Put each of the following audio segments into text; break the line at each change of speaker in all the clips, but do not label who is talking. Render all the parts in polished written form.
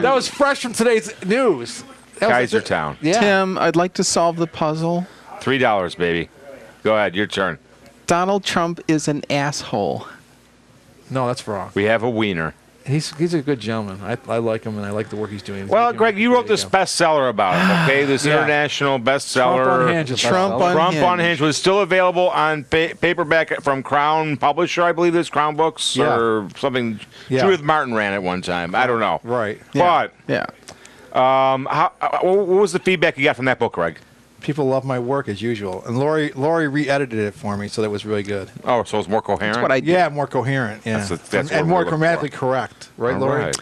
That was fresh from today's news.
Kaisertown.
Yeah.
Tim, I'd like to solve the puzzle.
$3, baby. Go ahead, your turn.
Donald Trump is an asshole.
No, that's wrong.
We have a wiener.
He's a good gentleman. I like him, and I like the work he's doing.
Well, Greg, you wrote this bestseller about him, okay? This international bestseller.
Trump
Unhinged was still available on paperback from Crown Publisher, I believe this Crown Books or something.
Yeah.
Judith Martin ran it one time. I don't know.
Right.
But
Yeah.
what was the feedback you got from that book, Greg?
People love my work as usual, and Lori re-edited it for me, so that was really good.
Oh, so it's more coherent.
That's what I did.
Yeah, more coherent. Yeah,
That's
and more grammatically correct, right,
All
Lori?
right.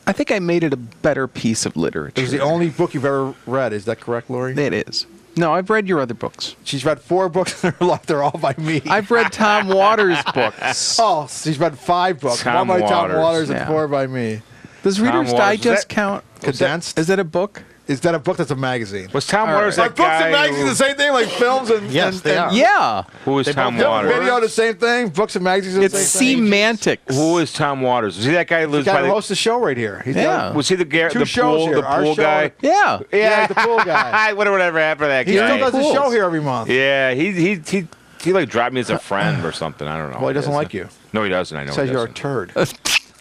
I think I made it a better piece of literature.
It was the only book you've ever read. Is that correct, Lori?
It is. No, I've read your other books.
She's read 4 books in her life. They're all by me.
I've read Tom Waters' books.
Oh, she's read 5 books.
Tom
1 by Tom
Waters.
Waters and
Yeah.
4 by me.
Does Reader's
Waters.
Digest count?
Condensed?
Is that a book?
Is that a book that's a magazine?
Was Tom Waters
Are
that
books
guy
and magazines the same thing, like films and
Yes, they are.
Yeah.
Who was Tom
Film
Waters?
video the same thing. Books and magazines are the
It's
same thing.
semantics.
Who is Tom Waters? Was he that guy who
The
lives
guy
by
who
the...
hosts the show right here. He's
Yeah.
done
Was he the
Two shows
pool,
here.
the
Our
pool
show-
guy?
Yeah.
Yeah, the pool guy.
Whatever happened to that
He still
guy?
does the
Pools.
show here every month.
Yeah, he like dropped me as a friend or something. I don't know.
Well, he doesn't like you.
No, he doesn't. I know.
Says
he
you're a
doesn't.
turd.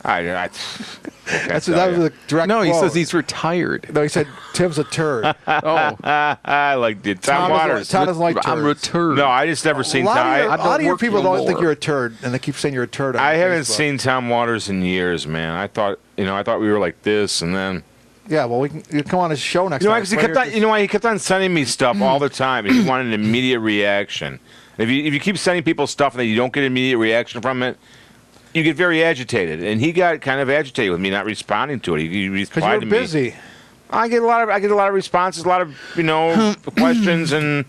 That
That was the direct
No, he
quote.
says he's retired.
No, he said Tim's a turd.
Oh,
I like it. Tom Waters.
Tom doesn't like turds.
I'm returned.
No, I just never seen
A lot
Tom.
of your
work
people
no
don't think
more.
you're a turd, and they keep saying you're a turd. On
I haven't
Facebook.
seen Tom Waters in years, man. I thought we were like this, and then
Yeah, well, you come on his show next
you know,
time.
because he kept on, you know why he kept on sending me stuff all the time, and he wanted an immediate reaction. If you keep sending people stuff and then you don't get an immediate reaction from it, you get very agitated, and he got kind of agitated with me not responding to it. He
because
replied
you're
to me.
busy.
I get a lot of responses, a lot of questions, and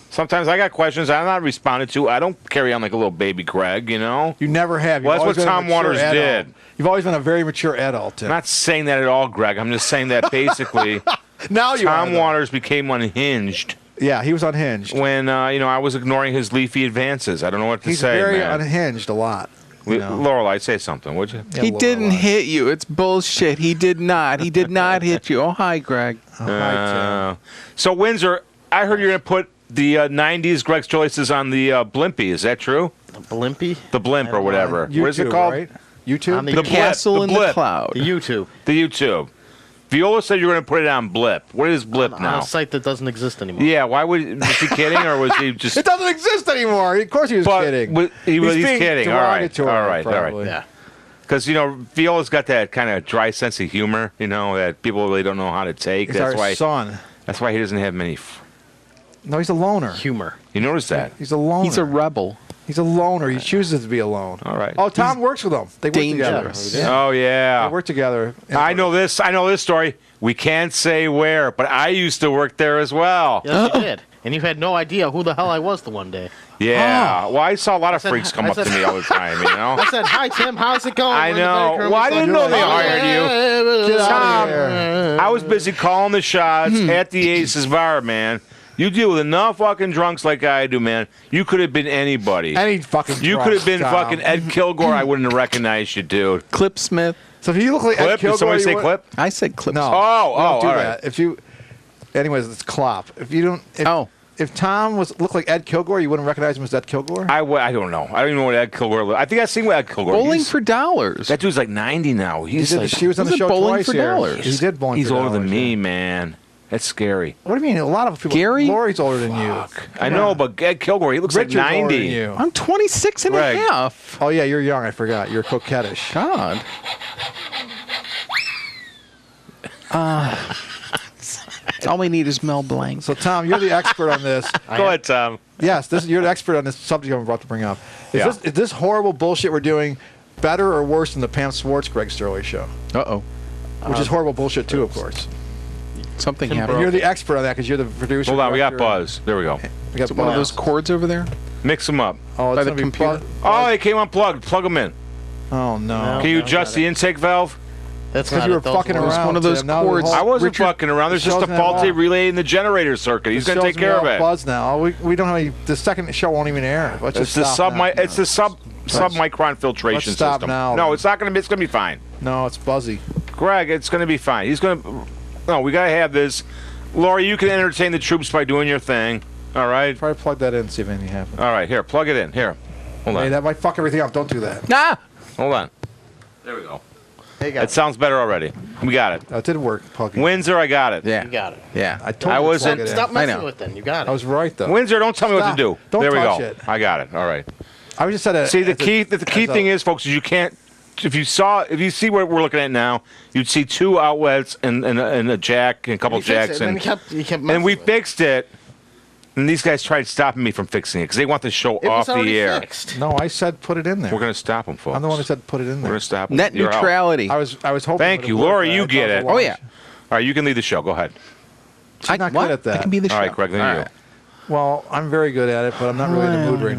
sometimes I got questions I'm not responding to. I don't carry on like a little baby Greg, you know.
You never have. You've
Well, that's
always
what
been a
Tom
mature
Waters
adult.
did.
You've always been a very mature adult, Tim.
I'm not saying that at all, Greg. I'm just saying that basically
now you
Tom
are, though.
Waters became unhinged
Yeah, he was unhinged.
when I was ignoring his leafy advances. I don't know what to
He's
say,
very
man.
unhinged a lot. You know.
Lorelai, say something, would you?
Yeah,
He
Lorelai.
didn't hit you. It's bullshit. He did not. He did not hit you. Oh, hi, Greg.
Oh, hi, Tim.
So Windsor, I heard you're going to put the 90s Greg's Choices on the Blimpie. Is that true?
Blimpie?
The Blimp or whatever.
YouTube,
What is it called?
Right? YouTube?
On the
The
YouTube.
Castle
Blip,
in
the
the
Blip.
Cloud.
The YouTube.
The YouTube. Viola said you were going to put it on Blip. What is Blip
On
now?
a site that doesn't exist anymore.
Yeah, why was he kidding or was he just...
It doesn't exist anymore. Of course he was kidding.
He's
being
kidding. All right.
derogatory, probably.
Yeah.
Because, Viola's got that kind of dry sense of humor, that people really don't know how to take.
He's our son.
That's why he doesn't have many...
No, he's a loner.
Humor.
You notice that?
He's a loner.
He's a rebel.
He's a loner. He chooses to be alone.
All right.
Oh, Tom works with him. They work
dangerous.
together.
Oh, yeah.
They work together.
I know this story. We can't say where, but I used to work there as well.
Yes, you did. And you had no idea who the hell I was the one day.
Yeah. Well, I saw a lot of
said-
freaks come
I
up to
said-
me all the time,
I said, "Hi, Tim. How's it going?"
I
We're in the
know.
break room.
Well, I
He's
didn't
like,
know they
"Oh,
hired you.
Get out
Tom,
of here.
I was busy calling the shots at the Aces Bar, man. You deal with enough fucking drunks like I do, man. You could have been anybody.
Any fucking
You
drunk,
could have been
Tom.
fucking Ed Kilgore. I wouldn't have recognized you, dude.
Clip Smith.
So if you look like Ed
Clip?
Kilgore,
Did somebody
you
say
would-
clip?
I said Clip
No.
Smith.
Oh,
Don't do
all
that.
right.
If you, anyways, it's Klopp. If you don't, if Tom looked like Ed Kilgore, you wouldn't recognize him as Ed Kilgore.
I don't know. I don't even know what Ed Kilgore looked. I think I've seen what Ed Kilgore.
Bowling
he's-
for dollars.
That dude's like 90 now.
He
He's
did.
like,
She was on the
Was it
show
Bowling
twice
for
here.
Dollars?
He did bowling.
he's
for
older than
dollars,
me,
yeah.
man. That's scary.
What do you mean? A lot of people.
Gary?
Lori's older than you.
I know, but Ed Kilgore, he looks
Richard's
like
older
90.
than you.
I'm 26 and
Greg.
a half.
Oh yeah, you're young. I forgot. You're coquettish.
God. All we need is Mel Blanc.
So Tom, you're the expert on this.
Go ahead, Tom.
Yes, you're the expert on this subject I'm about to bring up. Is this horrible bullshit we're doing better or worse than the Pam Swartz Greg Sterlace show?
Uh-oh.
Which is horrible bullshit too, of course.
Something
And
happened.
you're the expert on that because you're the producer.
Hold on, we got
director.
Buzz. There we go.
We got
Is it one of those
Buzz.
cords over there?
Mix them up.
Oh, it's
by the
gonna be
computer?
Buzz.
Oh, they came unplugged. Plug them in.
Oh no.
Can you
no,
adjust
got
the
it.
intake valve?
That's
Because
not
you were
it. Those
fucking
were-
around.
one of those
Tim. Now the
cords.
whole-
I wasn't
Richard-
fucking around. There's just a
show's now
faulty
off.
relay in the generator circuit. He's
The
going to take
show's
care of
all
it.
Buzz now. We don't have any. The second show won't even air. Let's
It's
just
the
stop now.
it's the submicron filtration
Let's stop
system.
now,
No,
then.
it's not going to be. It's going to be fine.
No, it's Buzzy.
Greg, it's going to be fine. He's going to. No, we got to have this. Lori, you can entertain the troops by doing your thing. All right.
Try to plug that in and see if anything happens.
All right, here, plug it in. Here. Hold on.
Hey, that might fuck everything up. Don't do that.
Ah!
Hold on. There we go.
There you go.
It sounds better already. We got it.
It didn't work. Plug it.
Windsor, I got it.
Yeah.
You got it.
Yeah.
I told
I
you to
wasn't-
plug it in.
Stop messing
I know.
with it. You got it.
I was right though.
Windsor, don't tell me what
Stop.
to do.
Don't
there we
touch
go.
it.
I got it. All right.
I was just at a.
See, the
at
key thing is, folks, is you can't. If you see what we're looking at now, you'd see 2 outlets and a jack and a couple
You fixed
jacks,
it,
and
then you kept
and
messing
we
with it.
fixed it. And these guys tried stopping me from fixing it because they want the show
It
off
was already
the air.
fixed.
No, I said put it in there.
We're going to stop them, folks.
I'm the one who said put it in
We're
there.
going to stop them.
Net
You're out.
neutrality.
I was hoping.
Thank
it
you,
would work,
Laura.
but I
You
thought
get
was
it.
a
Oh,
wash.
yeah.
All right, you can lead the show. Go ahead.
She's not good at that.
I can be the show.
All right, Greg, then
All
you.
right.
Well, I'm very good at it, but I'm not really in the mood right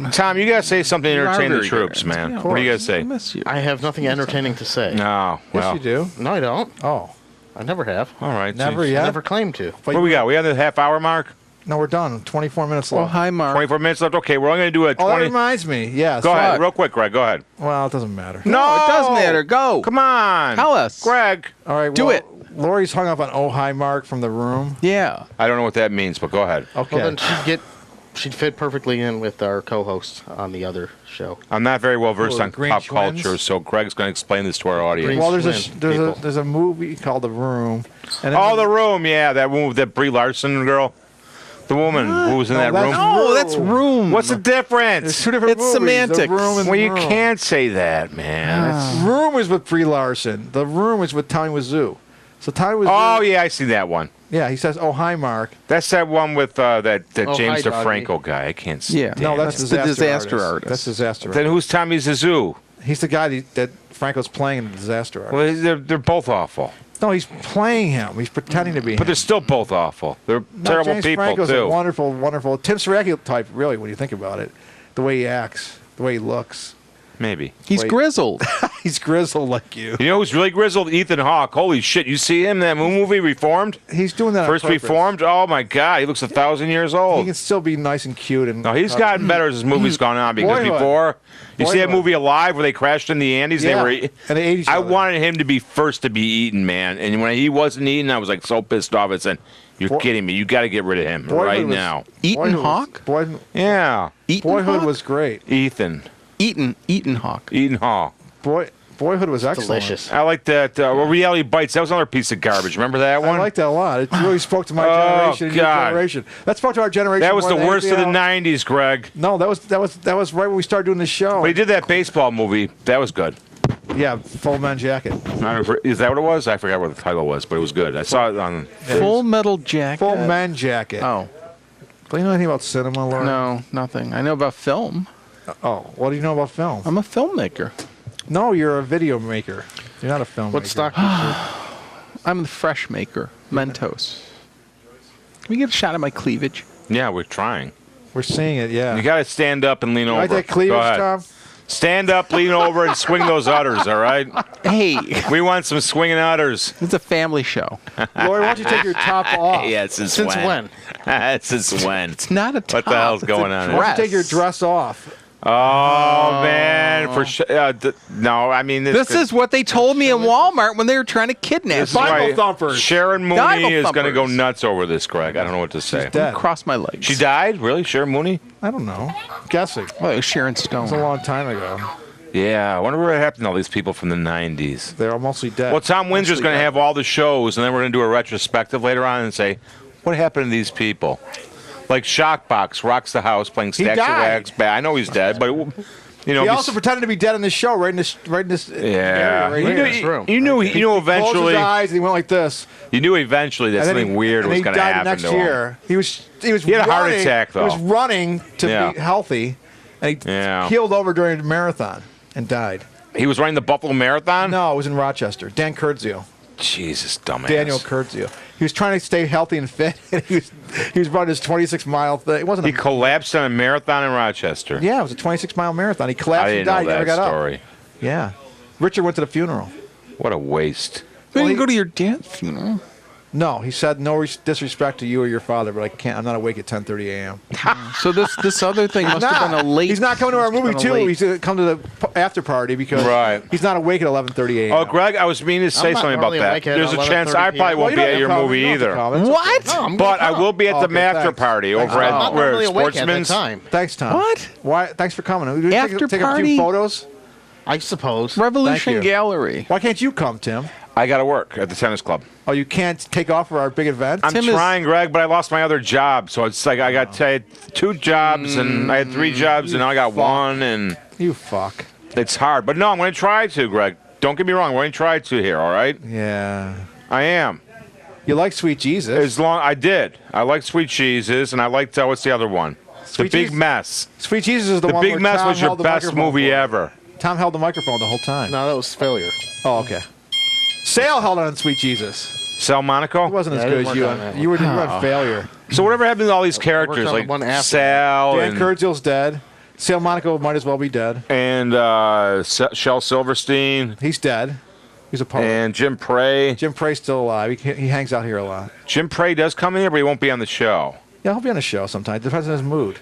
now.
Tom, you got to say something to
You are
entertain the
very
troops,
good.
man.
Yeah,
What do you got to
I
say?
miss you.
I have nothing entertaining to say.
No. Well,
Yes, you do.
No, I don't.
Oh,
I never have.
All right.
never
so-
yet.
I never claimed to.
But
What do we got? We have the half-hour mark?
No, we're done. 24 minutes
Well,
left.
hi, Mark.
24 minutes left? Okay, we're only going to do a
Oh, that
20.
reminds me. Yes.
Go ahead,
Fuck.
real quick, Greg. Go ahead.
Well, it doesn't matter.
No,
it does matter. Go.
Come on.
Tell us.
Greg.
All right.
Do
well,
it.
Lori's hung up on Oh Hi Mark from the room.
Yeah.
I don't know what that means, but go ahead.
Okay.
Well, then she'd fit perfectly in with our co-host on the other show.
I'm not very well versed
Oh,
on
Green
pop
Twins?
culture, so Greg's going to explain this to our audience.
Green-
well,
Swim
there's a movie called The Room. And
Oh, The Room, yeah, that one with that Brie Larson girl. The woman who was in
No,
that
that's
room.
Oh, that's Room.
What's the difference?
There's 2 different
It's
movies.
semantics.
The Room and
Well,
The
you
Room.
can't say that, man. That's-
Room is with Brie Larson. The Room is with Tommy Wiseau. So Tommy Wiseau.
Oh, yeah, I see that one.
Yeah, he says, "Oh hi, Mark."
That's that one with that
Oh,
James
hi, Doggy.
DeFranco guy. I can't stand
Yeah.
No,
it.
that's
the Disaster
Artist.
Artist.
That's Disaster
Then
Artist.
who's Tommy Zizou?
He's the guy that Franco's playing in Disaster Artist.
Well, they're both awful.
No, he's playing him. He's pretending to be
But
him.
they're still both awful. They're
No,
terrible
James
people,
Franco's
too.
a wonderful, wonderful Tim Saracki type, really, when you think about it. The way he acts, the way he looks.
Maybe.
He's
Wait.
grizzled.
He's grizzled like you.
You know who's really grizzled? Ethan Hawke. Holy shit. You see him in that movie, Reformed?
He's doing that on
First
purpose.
Reformed? Oh, my God. He looks 1,000 years
He
old.
can still be nice and cute. And
No, he's gotten better as his movie's gone on because
Boyhood.
before, you see that
Boyhood.
movie Alive where they crashed in the Andes?
Yeah,
They were,
and they ate each
I
other.
wanted him to be first to be eaten, man. And when he wasn't eaten, I was like so pissed off. I said, "You're
Boy-
kidding me. You got to get rid of him
Boyhood
right
was-
now."
Eaton
Boyhood was-
Hawk?
Yeah.
Eaton
Boyhood
Hawk?
was great.
Ethan.
Eaton Hawk.
Ethan Hawke.
Boyhood was excellent.
Delicious.
I like that. Reality Bites. That was another piece of garbage. Remember that one?
I liked that a lot. It really spoke to my
Oh,
generation. And your
God.
generation. That spoke to our generation.
That was
more
the
than
worst of the
anything
'90s,
else.
Greg.
No, that was right when we started doing the show.
But he did that baseball movie. That was good.
Yeah, Full Man Jacket.
Is that what it was? I forgot what the title was, but it was good. I saw it on.
Full Metal Jacket.
Full Man Jacket.
Oh,
Do you know anything about cinema, Laura?
no, nothing. I know about film.
Oh, what do you know about film?
I'm a filmmaker.
No, you're a video maker. You're not a filmmaker.
What stock you shoot?
I'm the fresh maker. Mentos. Can we get a shot of my cleavage?
Yeah, we're trying.
We're seeing it, yeah.
You got to stand up and lean
You
over.
like that
Go
cleavage,
ahead.
Tom?
Stand up, lean over, and swing those udders. All right.
Hey,
We want some swinging udders.
it's a family show.
Lori, why don't you take your top off?
Yeah, since
when?
Since when?
It's not a top.
What the hell's
it's a
going on?
Why don't you take your
dress.
dress off?
Oh man, for sure. No, I mean
This is what they told me in Walmart when they were trying to kidnap
This is
me.
Bible
why
thumpers.
Sharon Mooney
Bible
is going to go
thumpers.
nuts over this, Greg. I don't know what to say.
dead.
Cross my legs.
She died? Really? Sharon Mooney?
I don't know. Guessing.
Well, it was Sharon
It was a
Stone.
long time ago.
Yeah. I wonder what happened to all these people from the '90s.
They're mostly dead.
Well, Tom Windsor's going to have all the shows, and then we're going to do a retrospective later on and say, what happened to these people? Like Shockbox rocks the house playing Stacks of
died.
Rags. I know he's dead, but you know.
He also pretended to be dead in this show, right in this
yeah.
area right
You
here.
knew,
this room.
you knew
Closed
eventually.
his eyes and he went like this.
You knew eventually that
And then
something weird
and
was
he
going to
died
happen
next
to him.
year. He was
He had a heart
running-
attack, though.
He was running to
Yeah.
be healthy, and he
Yeah.
keeled over during a marathon and died.
He was running the Buffalo Marathon?
No, it was in Rochester. Dan Kurtzio.
Jesus, dumbass.
Daniel Kurtzio. He was trying to stay healthy and fit, and he was running his 26-mile thing. It wasn't
He collapsed on a marathon in Rochester.
yeah, it was a 26-mile marathon. He collapsed
I
and
didn't
died.
know
He never
that
got
story.
up. Yeah. Richard went to the funeral.
What a waste.
We
Well,
can
he-
go to your dad's funeral.
No, he said no disrespect to you or your father, but I'm not awake at 10:30 a.m.
So this other thing must have been a late.
He's not coming to our movie
must have been
too.
a late-
He's come to the after party because
Right.
he's not awake at 11:30 a.m.
Oh, Greg, I was meaning to say
I'm not
something about
normally
that.
awake at
There's a chance I
11:30
probably won't
you
be
don't
at
have
your
to come.
movie
You don't have to
either.
come. It's
What?
okay.
No, I'm
But I
gonna
will be at the
Okay,
Mafter
thanks.
party
Thanks,
over
Tom.
I'm
at
not
where
normally awake at that
Sportsman's.
time.
Thanks, Tom.
What?
Why? Thanks for coming. We
After
take a
party?
few photos.
I suppose.
Revolution
Thank you.
Gallery.
Why can't you come, Tim?
I got to work at the tennis club.
Oh, you can't take off for our big event?
I'm
Tim is-
trying, Greg, but I lost my other job, so it's like I had 2 jobs and I had 3 jobs, and now I got 1, and
You fuck.
it's hard. But no, I'm going to try to, Greg. Don't get me wrong. I'm going to try to here. All right,
Yeah.
I am.
You like Sweet Jesus?
As long I did, I like Sweet Cheeses, and I liked what's the other one?
Sweet
The Big
Jesus?
Mess.
Sweet Jesus is the
The
one
Big
where
Mess
Tom
was your
held the
best
microphone
movie
for.
ever.
Tom held the microphone the whole time.
No, that was failure.
Oh, okay. Sale held on Sweet Jesus.
Sal Monaco.
It wasn't
Yeah,
as
I
good
didn't
as you.
work on that
You were on failure.
So whatever happened to all these characters,
on the
like
one after.
Sal
Dan
and
Kurtzil's dead. Sale Monaco might as well be dead.
Shel Silverstein
He's dead. He's a poet.
and Jim Prey.
Jim Prey's still alive. He hangs out here a lot.
Jim Prey does come in here, but he won't be on the show.
Yeah, he'll be on the show sometime. Depends on his mood.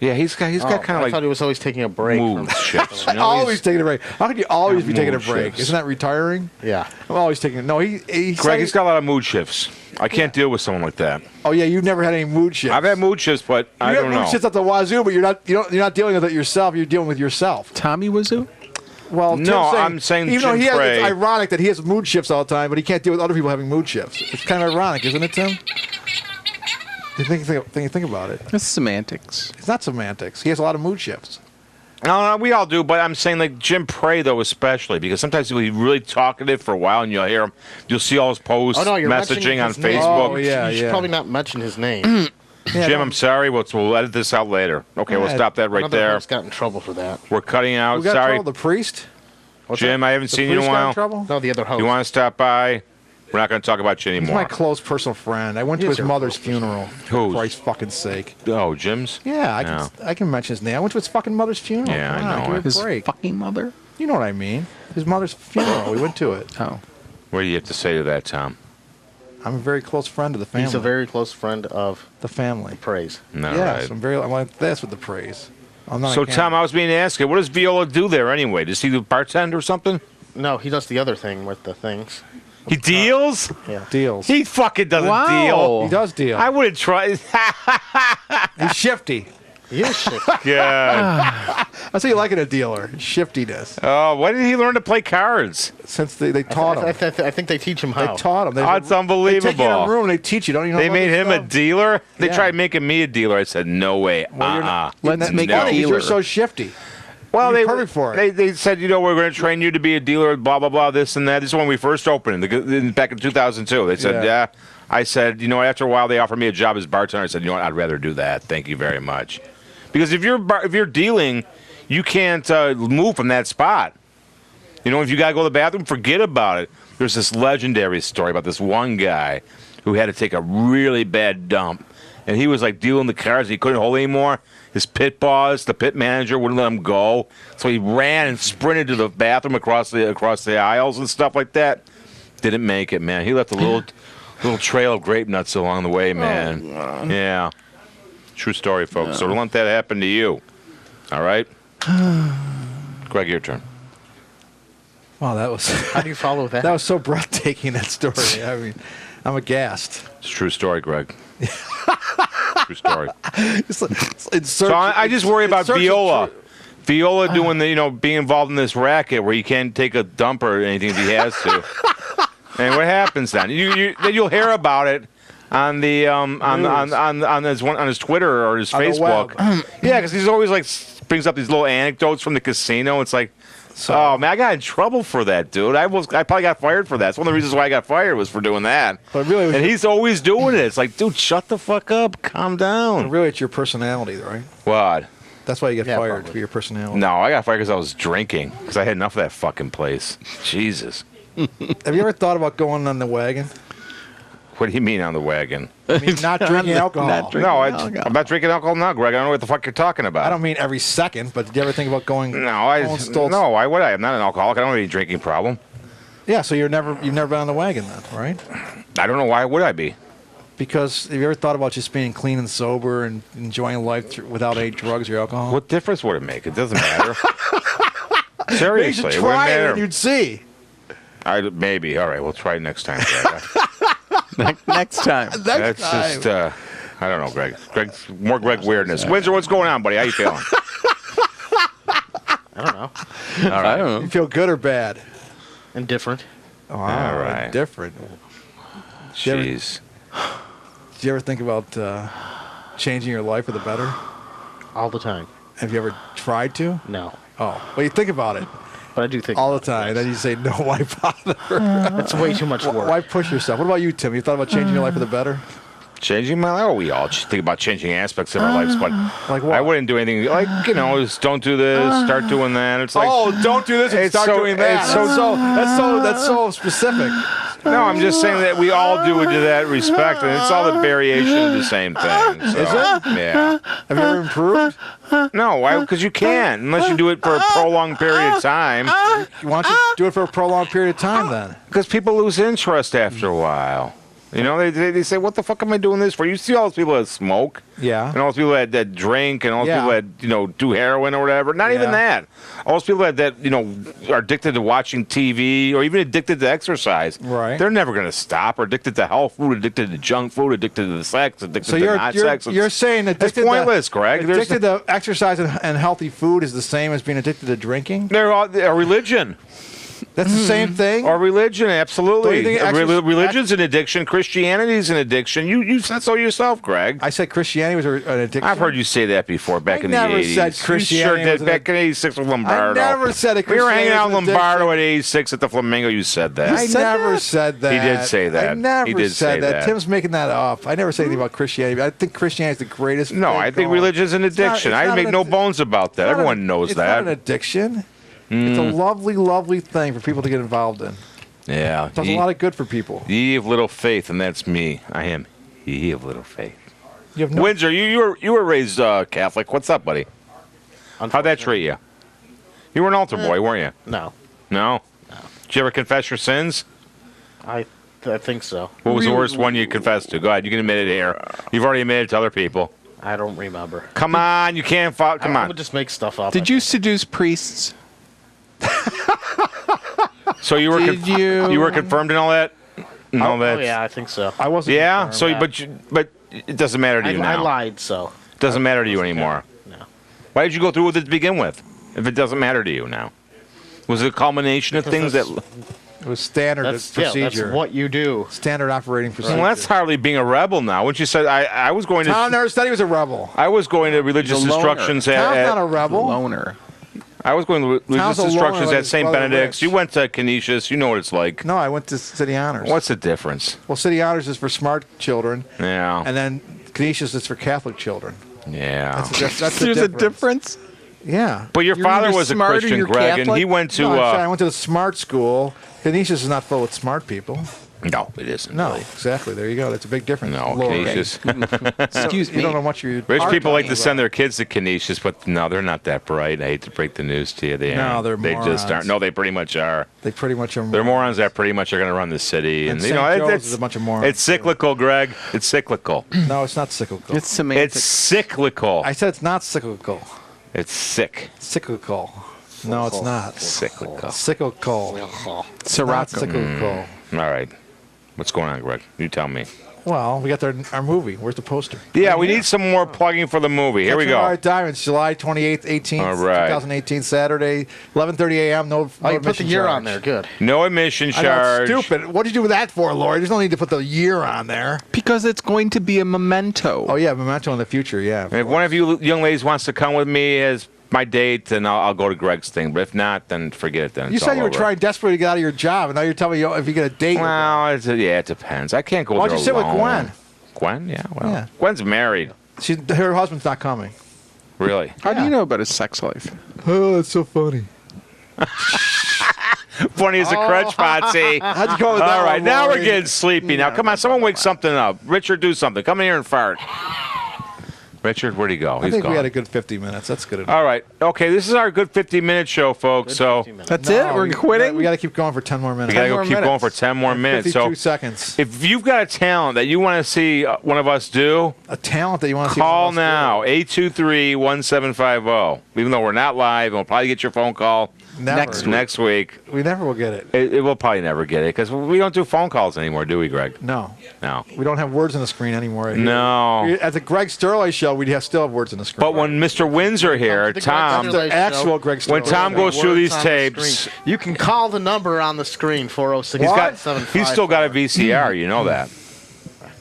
Yeah, he's got
Oh,
kind
I
of
thought he was always taking a break.
mood
From,
shifts. You know,
Always taking a break. How could you always be taking a
Mood
break?
shifts.
Isn't that retiring?
yeah.
I'm always taking. No, he.
Greg, he's got a lot of mood shifts. I can't deal with someone like that.
Oh yeah, you've never had any mood shifts.
I've had mood shifts, but I
You
don't
have
know.
mood shifts at the wazoo, but you're not dealing with it yourself. You're dealing with yourself.
Tommy Wiseau?
Well,
No,
Tim's
I'm saying
even though
Jim
he has,
Prey.
it's ironic that he has mood shifts all the time, but he can't deal with other people having mood shifts. It's kind of ironic, isn't it, Tim? Think about it.
That's semantics.
It's not semantics. He has a lot of mood shifts.
No, we all do, but I'm saying like Jim Prey though, especially because sometimes he'll be really talkative for a while, and you'll hear him. You'll see all his posts,
Oh no, you're
messaging
mentioning
on
his name.
Facebook.
Oh, yeah,
You should
yeah.
probably not mention his name.
Yeah,
Jim,
no,
I'm sorry. We'll edit this out later. Okay, we'll
Yeah,
stop that right
Another
there.
host got in trouble for that.
We're cutting out.
we got
Sorry,
trouble. The priest.
What's
Jim.
that?
I haven't
The
seen you in a
priest got in
while.
trouble.
No, the other host.
You want to stop by? We're not going to talk about you
He's my
anymore.
close personal friend. I went to
He is
his
your
mother's
close
funeral.
Whose?
For Christ's fucking sake.
Oh, Jim's.
Yeah,
No.
I can mention his name. I went to his fucking mother's funeral.
Yeah, I
Come on,
know
give
it.
it
His
a break.
fucking mother?
You know what I mean. His mother's funeral. We went to it.
Oh.
What do you have to say to that, Tom?
I'm a very close friend of the family.
He's a very close friend of
the family.
Praise.
No,
Yes,
right.
I'm like this with the praise. I'm not.
So,
a
Tom, I was being asked, what does Viola do there anyway? Does he do bartend or something?
No, he does the other thing with the things.
He deals?
Yeah.
deals.
He fucking doesn't
Wow.
deal.
He does deal.
I wouldn't try.
He's shifty.
He is shit.
Yeah.
That's how you like it, a dealer. Shiftiness.
Oh, when did he learn to play cards?
Since they taught him.
I think they teach him
They
how.
taught him.
Oh, it's
They take you in
unbelievable.
a room and they teach you. Don't you know?
They
about
made
this
him a
stuff?
dealer? They
Yeah.
tried making me a dealer. I said, no way.
Well, you're not-
Let's
That's
make
a
funny 'cause
dealer.
You're so shifty.
Well,
You're
they
perfect for it.
They said, we're going to train you to be a dealer, blah, blah, blah, this and that. This is when we first opened, back in 2002. They said,
Yeah.
yeah. I said, after a while, they offered me a job as bartender. I said, what, I'd rather do that. Thank you very much. Because if you're dealing, you can't move from that spot. If you got to go to the bathroom, forget about it. There's this legendary story about this one guy who had to take a really bad dump. And he was like dealing the cards. He couldn't hold anymore. His pit boss, the pit manager, wouldn't let him go. So he ran and sprinted to the bathroom across the aisles and stuff like that. Didn't make it, man. He left a little trail of grape nuts along the way, man. Yeah. True story, folks. So don't let that happen to you. All right? Greg, your turn.
Wow, that was
How do you follow that?
that was so breathtaking. That story. I mean, I'm aghast.
It's a true story, Greg. True story.
So
I just worry about Viola. Viola doing being involved in this racket where you can't take a dump or anything if he has to. And what happens then? Then you'll hear about it on the on his Twitter or his
On the
Facebook.
web.
Yeah, because he's always like brings up these little anecdotes from the casino. It's like, oh man, I got in trouble for that, dude. I probably got fired for that. It's one of the reasons why I got fired was for doing that.
But really,
And he's always doing it. It's like, dude, shut the fuck up, calm down.
really, it's your personality, right?
What?
That's why you get
Yeah,
fired
probably.
for your personality.
No, I got fired because I was drinking. Because I had enough of that fucking place. Jesus.
Have you ever thought about going on the wagon?
What do you mean on the wagon?
I mean, not drinking alcohol.
not drink-
No,
alcohol.
I'm not drinking alcohol now, Greg. I don't know what the fuck you're talking about.
I don't mean every second, but did you ever think about going?
No,
Colin Stoltz?
no. Why would I? I'm not an alcoholic. I don't have any drinking problem.
Yeah, so you've never been on the wagon then, right?
I don't know why would I be.
Because have you ever thought about just being clean and sober and enjoying life without any drugs or alcohol?
What difference would it make? It doesn't matter. Seriously,
you should
it wouldn't
try it
matter.
and you'd see.
Maybe. All right, we'll try it next time.
Next time.
That's just, I don't know, Greg. More Greg weirdness. Windsor, what's going on, buddy? How you feeling?
I don't know.
All right.
I don't know.
You feel good or bad?
Indifferent.
Oh,
All right.
Different.
Jeez.
Did you ever think about changing your life for the better?
All the time.
Have you ever tried to?
No.
Oh, well, you think about it
But I do think
all the
about
time.
it.
Then you say, no, why bother?
It's way too much work.
Why push yourself? What about you, Tim? You thought about changing your life for the better?
Changing my life? Oh, we all think about changing aspects of our lives, but
Like what?
I wouldn't do anything like, just don't do this, start doing that. It's like,
don't do this and
It's
start
so-
doing that.
it's so-
That's so specific.
no, I'm just saying that we all do it to that respect, and it's all the variation of the same thing. So,
Is it?
Yeah.
Have you ever improved?
No, why? Because you can't, unless you do it for a prolonged period of time.
Why don't you do it for a prolonged period of time then?
Because people lose interest after a while. You know, they say, what the fuck am I doing this for? You see all those people that smoke.
Yeah.
And all those people that drink and all those
Yeah.
people that, do heroin or whatever. Not even
Yeah.
that. All those people that are addicted to watching TV or even addicted to exercise.
Right.
They're never going to stop. Or addicted to health food, addicted to junk food, addicted to the sex, addicted
So
to not sex.
you're saying addicted
It's pointless, Greg.
Addicted to exercise and healthy food is the same as being addicted to drinking?
They're all a religion.
That's the same thing?
Or religion, absolutely.
Don't you think
Religion's an addiction. Christianity's an addiction. You said so yourself, Greg.
I said Christianity was an addiction.
I've heard you say that before back
I
in the
never
80s.
said Christianity
You sure
was
did.
an
Back in 86 with Lombardo.
I never said that
We were hanging out in
Christianity was an
Lombardo at
addiction.
86 at the Flamingo. You said that.
I never said that.
He did say that.
I never
He did
said
say
that.
that.
Tim's making that up. I never said anything about Christianity. I think Christianity is the greatest.
No,
thing
I think
going.
religion's an
It's not-
addiction.
it's
I
not
make
an
no
addi-
bones about that.
it's not
Everyone
an-
knows
it's
that.
not an addiction. It's a lovely, lovely thing for people to get involved in.
Yeah.
It does a lot of good for people.
Ye of little faith, and that's me. I am ye of little faith.
You have no.
Windsor, you were raised Catholic. What's up, buddy? How'd that treat you? You were an altar boy, weren't you?
No.
No? Did you ever confess your sins?
I think so.
What was the worst one you confessed to? Go ahead, you can admit it here. You've already admitted it to other people.
I don't remember.
Come on, you can't follow. Come
I
on.
would just make stuff up.
Did you seduce priests?
So you were
Did you-
you were confirmed in all that? And all that?
Oh, yeah, I think so.
I wasn't.
Yeah.
confirmed.
So,
Yeah.
but it doesn't matter to you
I
now.
lied, so.
Doesn't matter to you anymore.
No.
Why did you go through with it to begin with? If it doesn't matter to you now, was it a culmination of things that?
It was standard
That's
procedure.
that's what you do.
Standard operating procedure.
Well, that's hardly being a rebel now. When you said I was going
Tom
to,
never said he was a rebel.
I was going to religious
He's a loner.
instructions
Tom's not a
at
rebel.
Loner.
I was going to religious
Tom's a loner
instructions
like
at
his
St.
brother
Benedict's.
Rich.
You went to Canisius. You know what it's like.
No, I went to City Honors.
What's the difference?
Well, City Honors is for smart children,
Yeah.
and then Canisius is for Catholic children.
Yeah.
That's the
There's a difference.
Yeah.
But your
You're
father
either
was a
smart or
Christian,
you're
Greg, and
Catholic?
he went to.
No, I'm saying I went to the smart school. Canisius is not full with smart people.
No, it isn't.
No,
really.
exactly. There you go. That's a big difference.
No,
Lower
Canisius.
Excuse
You
me.
don't know what you're.
Rich
are
people like
talking
to send
about.
their kids to Canisius, but no, they're not that bright. I hate to break the news to you. They
No,
aren't.
they're
They just
morons.
aren't. No, they pretty much are.
They pretty much are.
They're morons that pretty much are going to run the city,
And
you
St.
know,
Joe's is a bunch of morons,
It's cyclical, Greg. It's cyclical.
No, it's not cyclical.
It's semantics.
It's cyclical.
I said it's not cyclical.
It's sick.
Cyclical. No, it's not.
Cyclical.
Cyclical. Not
Sirocco.
cyclical.
All right. What's going on, Greg? You tell me.
Well, we got our movie. Where's the poster?
Yeah, we need some more plugging for the movie. Here we
Catching
go.
Fire Diamonds, July 28th, 18th,
All right.
2018, Saturday, 11:30 a.m. No,
Oh,
no
you put the
admission
year
charge.
on there. Good.
No admission
I know,
charge.
it's stupid. What did you do with that for, Lori? There's no need to put the year on there.
Because it's going to be a memento.
Oh, yeah, memento in the future, yeah.
And if one of you young ladies wants to come with me as my date, then I'll go to Greg's thing. But if not, then forget it. Then
You
it's
said
all
you were
over.
trying desperately to get out of your job, and now you're telling me if you get a date.
Well, it depends. I can't go
Why'd
there
you sit with
alone.
Gwen?
Gwen? Yeah, well.
Yeah.
Gwen's married.
Her husband's not coming.
Really?
How do you know about his sex life?
Oh, that's so funny.
Funny as a crutch, Potsy.
How'd you go with that
All right,
one,
now we're
Lori?
getting sleepy. Now, come on, someone wake something up. Richard, do something. Come in here and fart. Richard, where'd he go?
I
He's
think
gone.
we had a good 50 minutes. That's good enough.
All right. Okay, this is our good 50-minute show, folks.
Good
So
50 minutes.
That's it? We're quitting?
We got to keep going for 10 more minutes.
we got to go
10
keep
more
going for
minutes.
10 more minutes.
52
So
seconds.
if you've got a talent that you want to see one of us do,
A talent that you want to see.
call
someone else
now, 823-1750. Even though we're not live, and we'll probably get your phone call
do. Never.
next week.
We never will get it.
It will probably never get it because we don't do phone calls anymore, do we, Greg?
No.
No.
We don't have words on the screen anymore. Right here.
No.
At the Greg Sterlace show, we'd still have words on the screen.
But when Mr. Windsor here,
The Greg
Tom,
Sterlace
the actual Greg Sterlace.
when Tom goes through
Words
these
on the
tapes,
screen. You can call the number on the screen, 406
he's still got a VCR. You know that.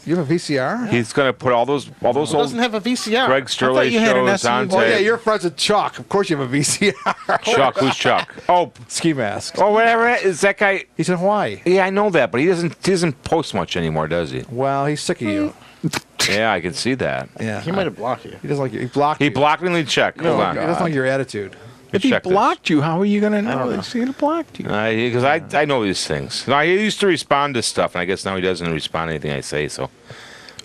You have a VCR?
He's going to put all those
He
old
doesn't have a VCR.
Greg Sterlace
you had an
shows on
SUV.
Oh, yeah,
tape.
you're friends with Chuck. Of course you have a VCR.
Chuck, who's Chuck? Oh,
Ski mask.
whatever. Is that guy?
He's in Hawaii.
Yeah, I know that, but he doesn't post much anymore, does he?
Well, he's sick of you.
Yeah, I can see that.
Yeah.
He might have blocked you.
He doesn't like you. He blocked
He
you.
blocked me. Check. Hold
He
on.
doesn't like your attitude.
If he
Check this.
blocked you, how are you going to know
don't know.
that he blocked you?
Because I know these things. No, he used to respond to stuff, and I guess now he doesn't respond to anything I say. So.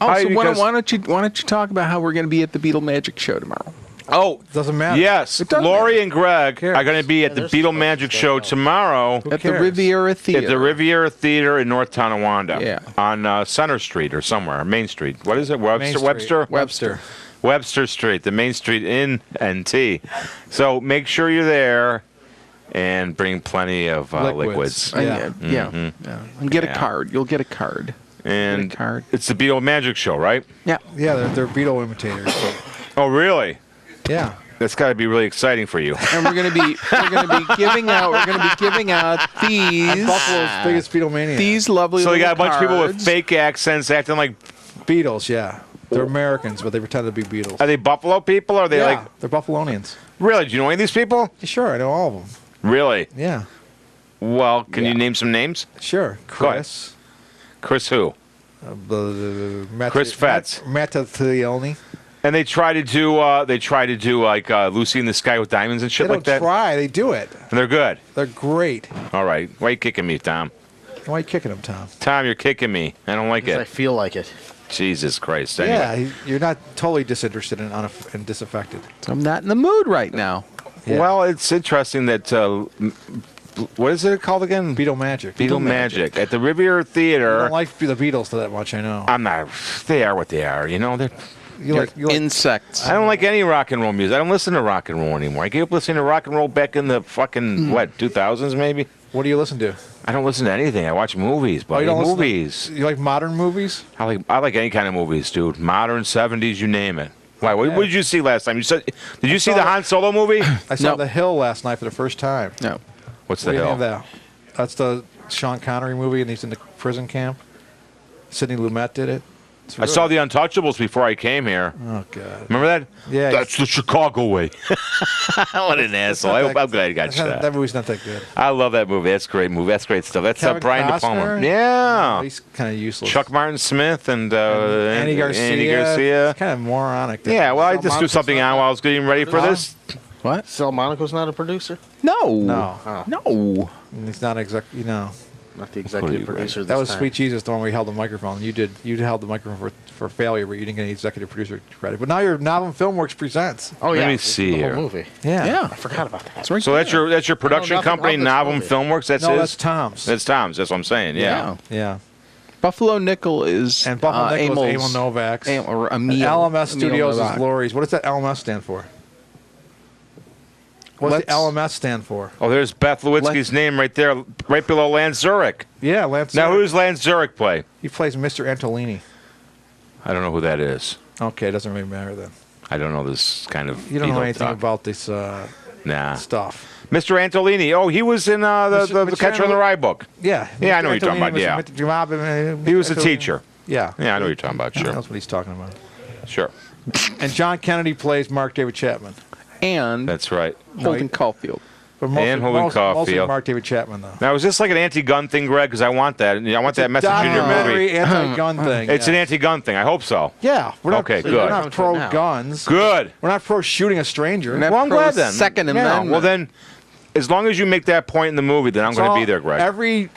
Oh,
Hi,
so
because-
why don't you talk about how we're going to be at the Beetle Magic Show tomorrow?
Oh,
Doesn't matter.
yes.
It doesn't
Lori
matter.
and Greg are going to be at the
there's
Beetle
supposed
Magic
to
Show
go.
tomorrow
At the
cares?
Riviera Theater.
at the Riviera Theater in North Tonawanda.
Yeah.
On Center Street or somewhere, Main Street. What is it?
Main
Webster?
Street.
Webster? Webster Street, the Main Street Inn and Tea. So make sure you're there and bring plenty of liquids.
Yeah.
Yeah. And get a
Yeah.
card. You'll get a card.
And
Get a card.
it's the Beetle Magic Show, right?
Yeah.
Yeah, they're Beetle imitators.
Oh, really?
Yeah.
That's got to be really exciting for you.
And we're going to be giving out these
Buffalo's biggest Beetle mania.
these lovely
So you
little
got a bunch of people with
cards.
fake accents acting like.
Beatles, yeah. They're Americans, but they pretend to be Beatles.
Are they Buffalo people? Or are they
yeah,
like.
they're Buffalonians.
Really? Do you know any of these people?
Sure, I know all of them.
Really?
Yeah,
Well, can you
Yeah.
name some names?
sure.
Go ahead.
Chris.
Chris who? Chris Fetz.
Mattatielny.
And they try to do like Lucy in the Sky with Diamonds and
They
shit
don't
like that.
try, they do it.
And they're good.
They're great.
All right. Why are you kicking me, Tom?
Why are you kicking them, Tom?
Tom, you're kicking me. I don't like
Because I
it.
feel like it.
Jesus Christ.
Yeah,
Anyway.
you're not totally disinterested and disaffected.
I'm not in the mood right now.
Yeah.
Well, it's interesting that what is it called again?
Beetle Magic.
Beetle Magic at the Riviera
I
Theater.
don't like the Beatles that much, I know.
I'm not. They are what they are. You know.
You like
Insects.
I don't like any rock and roll music. I don't listen to rock and roll anymore. I gave up listening to rock and roll back in the fucking 2000s maybe.
what do you listen to?
I don't listen to anything. I watch movies,
Oh,
buddy.
you don't listen to-
Movies.
You like modern movies?
I like any kind of movies, dude. Modern, 70s, you name it. Why? What did you see last time? Did you see the Han Solo movie?
I saw
No.
The Hill last night for the first time.
No.
What's
What
the
do you
hell?
think of that? That's the Sean Connery movie, and he's in the prison camp. Sidney Lumet did it. It's
I saw The Untouchables before I came here.
Oh God.
Remember that?
Yeah.
That's the Chicago way. What an asshole. I'm glad you got shot.
That movie's not that good.
I love that movie. That's a great movie. That's great stuff. That's
Kevin
Brian De Palma.
Costner?
Yeah.
He's kind of useless.
Chuck Martin Smith and
Andy Garcia.
Andy Garcia.
It's kind of moronic.
Yeah, well, I just threw
Monaco's
something
not-
on while I was getting ready for
Huh?
this.
What?
Sal Monaco's not a producer?
No.
No.
No.
He's not
Not the executive producer.
That
this
was
time.
Sweet Jesus, the one where we held the microphone. You held the microphone for failure, but you didn't get any executive producer credit. But now your Novum Filmworks presents.
Oh yeah.
Let me
this is
see
the whole
here.
movie.
Yeah.
Yeah.
I forgot about that.
It's right
So that's your production
nothing
company,
of this
Novum
movie.
Filmworks. That's
No,
his.
that's Tom's.
That's Tom's. That's what I'm saying. Yeah.
Yeah.
Buffalo Nickel is
And Buffalo Nichols, Emil
Emil's-
Novak's.
or
And
Emil,
LMS
Emil
Studios
Novak.
is Lori's. What does that LMS stand for? What's the
Let's-
LMS stand for?
Oh, there's Beth Lewitsky's name right there, right below Lance Zurich.
Yeah, Lance.
Now,
Zurich.
who's Lance Zurich play?
He plays Mr. Antolini.
I don't know who that is.
Okay, it doesn't really matter then.
I don't know this kind of.
You don't know
Beatle
anything
talk.
about this
Nah.
stuff.
Mr. Antolini. Oh, he was in the
Mr.
Catcher in the Rye book.
Yeah.
Yeah, I know what you're talking about,
yeah.
He was a teacher.
Yeah.
Yeah, I know what you're talking about.
He
Sure.
knows what he's talking about.
Sure.
And John Kennedy plays Mark David Chapman.
And
That's right.
Holden Caulfield.
But
And Holden
mostly
Caulfield.
Mark David Chapman, though.
Now, is this like an anti-gun thing, Greg? Because I want that. I want that message in your movie.
Documentary anti-gun thing.
It's
yeah.
an anti-gun thing. I hope so.
Yeah. We're not,
Okay,
We're
good.
not pro-guns.
Good.
We're not pro-shooting a stranger.
We're not
Well, I'm glad then.
Second
Yeah,
Amendment.
well, then, as long as you make that point in the movie, then I'm going to be there, Greg.
Every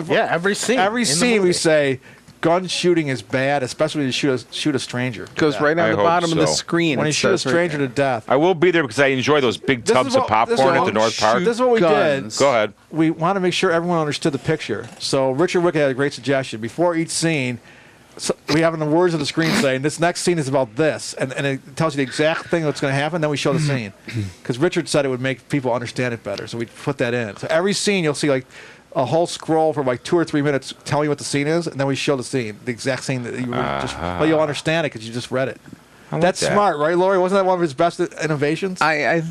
Yeah, every scene.
every
in the
scene we
movie.
say, gun shooting is bad, especially when you shoot a stranger.
Goes right on
I
the
hope
bottom of the
so.
screen.
When
it
you shoot a
says right
stranger
there.
to death.
I will be there because I enjoy those big
This is
tubs of
what-
popcorn
this is
at the
what-
North Park.
This is what we
Guns.
did.
Go ahead.
We want to make sure everyone understood the picture. So Richard Wicka had a great suggestion. Before each scene, we have in the words of the screen saying, this next scene is about this. And it tells you the exact thing that's going to happen. Then we show the scene. Because Richard said it would make people understand it better. So we put that in. So every scene you'll see like a whole scroll for like 2 or 3 minutes telling you what the scene is. And then we show the scene, the exact scene that you but you'll understand it because you just read it.
like
That's
that.
smart, right, Lori? Wasn't that one of his best innovations?
I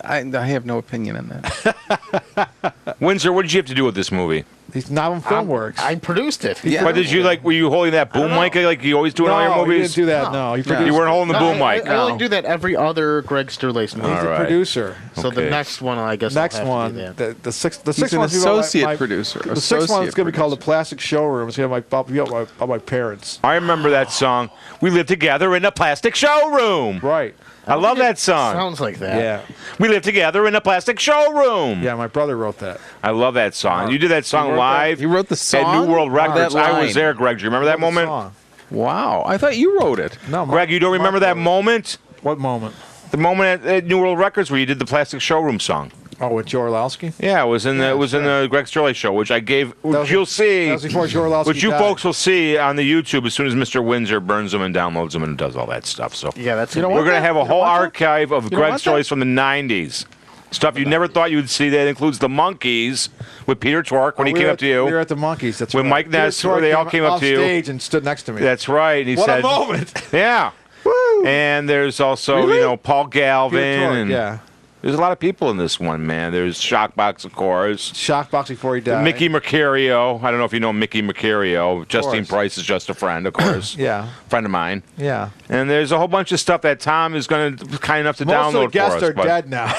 have no opinion on that.
Windsor, what did you have to do with this movie?
He's not on film works.
I produced it.
Yeah.
What did you like? Were you holding that boom mic like you always do in all your
no, he
movies?
didn't do that. No, he produced
You weren't holding the
No,
boom mic.
I only
No.
do that every other Greg Sterlace movie.
He's
All
the
right.
producer.
So the
Okay.
next one, I guess.
Next
I'll have
one,
to do that.
the sixth
He's an
one's
associate producer.
The sixth one is
Associate
going to be called the
producer.
Plastic Showroom. It's going to be about my parents.
I remember that song. We live together in a plastic showroom.
Right.
I love that song.
Sounds like that.
Yeah.
We live together in a plastic showroom.
Yeah, my brother wrote that.
I love that song. You did that song
wrote that?
live
You wrote the
at
song?
New World Records.
That
I was
line.
there, Greg. Do you remember that
The
moment?
song.
Wow. I thought you wrote it.
No,
Greg, you don't remember that moment?
What moment?
The moment at New World Records where you did the plastic showroom song.
Oh, with Joe Orlowski?
Yeah, it was in the Greg Sterlace show, which I gave.
That
Which
was-
you'll see.
That was before Joe Orlowski
Which you
died.
folks will see on the YouTube as soon as Mr. Windsor burns them and downloads them and does all that stuff. So
Yeah, that's
You know
we're
what?
going to have a whole archive of
don't
Greg
want that?
Sterlace from the 90s. Stuff you never thought you'd see. That includes the Monkees with Peter Tork when he
We
came
were
up to you.
We were at the Monkees. That's
With
right.
Mike Ness,
Peter Tork
they all came up
off
to you.
stage and stood next to me.
That's right. And he
what
said,
a moment.
Yeah.
Woo.
And there's also,
Really?
Paul Galvin.
Peter Tork,
and
yeah.
There's a lot of people in this one, man. There's Shockbox, of course.
Shockbox before he died.
Mickey Mercurio. I don't know if you know Mickey Mercurio. Justine
course.
Price is just a friend, of course.
Yeah.
Friend of mine.
Yeah.
And there's a whole bunch of stuff that Tom is going to kind enough to
Most
download
of the guests
for us.
are
but
dead now.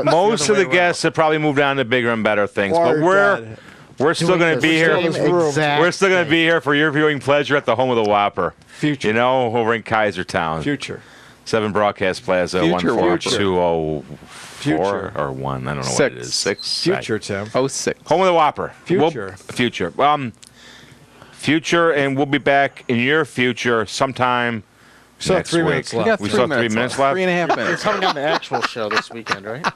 most of the guests have probably moved on to bigger and better things.
Or
But we're
dead.
we're still going to be here.
in this room.
We're still going to be here for your viewing pleasure at the home of the Whopper.
Future.
Over in Kaisertown.
Future.
7 Broadcast Plaza,
Future,
14204 or 1. I don't know what it is. 6.
Future, Tim.
06.
Home of the Whopper.
Future.
Future. Future, and we'll be back in your future sometime
So
next
3
week.
minutes
We
left.
got
We
3
still have 3
minutes
minutes
left.
left?
3.5
It's
minutes.
coming on the actual show this weekend, right?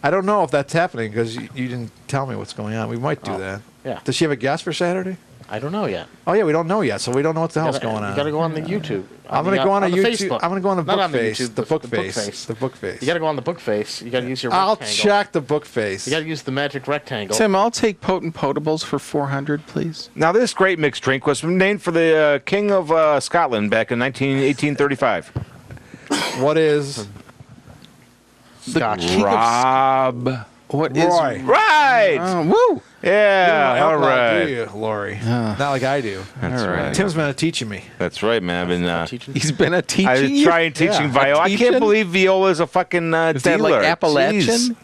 I don't know if that's happening because you didn't tell me what's going on. We might do that.
Yeah.
Does she have a guest for Saturday?
I don't know yet.
Oh, yeah, we don't know yet, so we don't know what the hell's
You
going on.
got to go on the YouTube.
I'm going to go on a
the
YouTube.
Facebook.
I'm going to go on the
Not
book
on the
face.
YouTube,
The book
book
face.
face.
The book face.
You got to go on the book face. You got to use your
I'll
rectangle.
check the book face.
You got to use the magic rectangle.
Tim, I'll take Potent Potables for 400, please.
Now, this great mixed drink was named for the King of Scotland back in 1835.
What is
Scotch.
King of
Rob.
What is?
Roy?
Right.
Woo!
Yeah. All
Do
right.
you, Lori? Not like I do.
That's
All right.
right.
Tim's been teaching me.
That's right, man. I've been.
Teaching.
He's been a teaching.
I was
you?
trying teaching
Yeah.
viola. I can't
Teaching?
believe Viola's a fucking
Is that
dealer.
like Appalachian?
Jeez.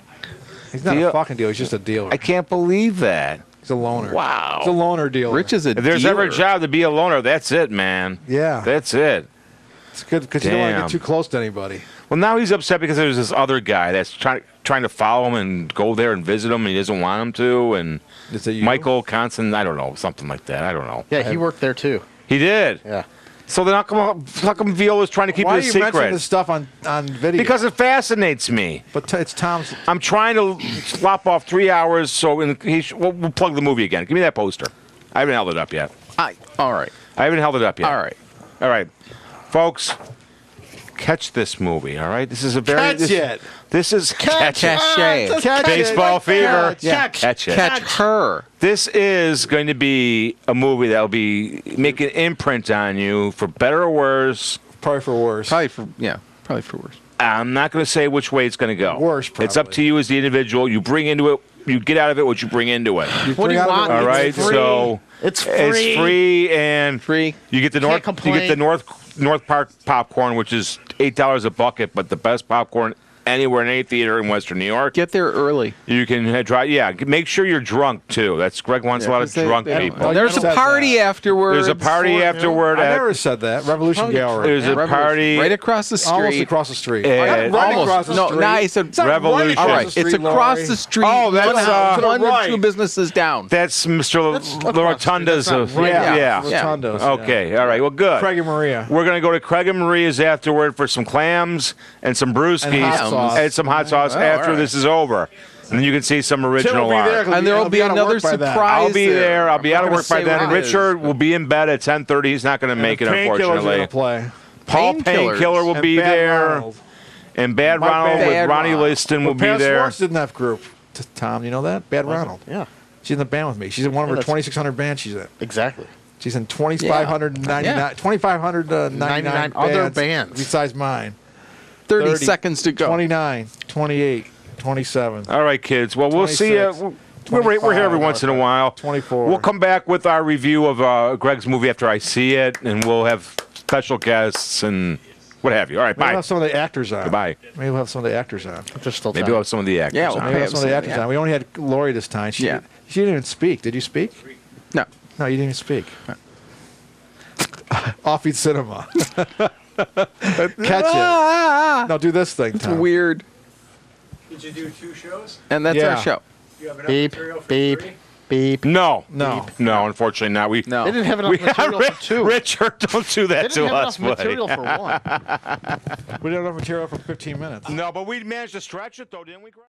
He's not
Deal-
a fucking dealer. He's just a dealer.
I can't believe that.
He's a loner.
Wow.
He's a loner dealer.
Rich is a
If there's
dealer.
ever a job to be a loner, that's it, man.
Yeah.
That's it.
It's good because you don't want to
Damn.
get too close to anybody.
Well, now he's upset because there's this other guy that's trying to follow him and go there and visit him, and he doesn't want him to. And
Is it you?
Michael Constant, I don't know, something like that. I don't know.
Yeah, he worked there too.
He did.
Yeah.
So then how come Viola's trying to keep
Why
it
are
a
you mentioning
secret?
this stuff on video?
Because it fascinates me.
But it's Tom's.
I'm trying to slop off 3 hours, so we'll plug the movie again. Give me that poster. I haven't held it up yet.
All right.
I haven't held it up yet.
All right.
All right. Folks, catch this movie, all right? This is a very...
Catch it.
This is... Catch it.
Cachet.
Catch
Baseball
it.
fever.
Yeah.
Catch it.
Catch her.
This is going to be a movie that will be making an imprint on you, for better or worse.
Probably for worse.
Probably for worse.
I'm not going to say which way it's going to go.
Worse,
It's up
probably.
to you as the individual. You bring into it, you get out of it what you bring into it.
What do you want?
All
It's
right,
free.
so
It's free.
it's free and
Free.
You get the
Can't
North
complain.
North Park popcorn, which is $8 a bucket, but the best popcorn anywhere in any theater in Western New York.
Get there early.
You can try. Yeah, make sure you're drunk too. That's Greg wants a lot of drunk people.
There's a party afterwards.
There's a party afterward.
I never said that. Revolution Gallery.
There's a party
right across the street.
Almost across the street.
Right
across the street.
No, I said
Revolution.
All right, it's across the street.
Oh, that's
one or two businesses down.
That's Mr. Rotunda's. Yeah.
Rotunda's.
Okay. All right. Well, good.
Craig and Maria.
We're gonna go to Craig and Maria's afterward for some clams and some brewskis
And hot sauce.
and some hot sauce after this is over. And then you can see some original art.
And there will be another surprise.
I'll be there. I'll be out of
gonna
work by
say
then.
what it
Richard will be in bed at 10:30. He's not going to make it, unfortunately.
Play.
Paul
Painkillers.
Painkiller will be
Bad
there.
Ronald.
And Bad
Mike
Ronald
Bad
with Ronnie
Ronald.
Liston will be
Pam
there.
Swartz did in that group. Tom, you know that? Bad Ronald.
Yeah,
She's in the band with me. She's in one of her 2,600 bands she's in.
exactly.
She's in 2,599
other bands.
besides mine.
30 seconds to go.
29, 28, 27.
All right, kids. Well, we'll see you.
26,
We're here every once in a while.
24.
We'll come back with our review of Greg's movie after I see it, and we'll have special guests and what have you. All right,
Maybe we'll
bye.
have some of the actors on.
Goodbye.
Maybe we'll have some of the actors on.
Just still
Maybe
time.
we'll have some of the actors
Yeah,
on.
Maybe we'll have some of the actors on. We only had Lori this time. She didn't even speak. Did you speak?
No.
No, you didn't even speak. Offbeat Cinema. Catch it. No, do this thing,
It's
Tom.
weird.
Did you do 2 shows?
And that's
Yeah.
our show.
Do you have enough
Beep,
material for
beep.
3?
Beep.
No,
No.
unfortunately not. We
No.
They didn't have enough material for 2.
Richard, don't do
They
that
didn't
to
have
us,
enough
buddy.
material for 1.
We didn't have enough material for 15 minutes.
No, but we managed to stretch it though, didn't we, Greg?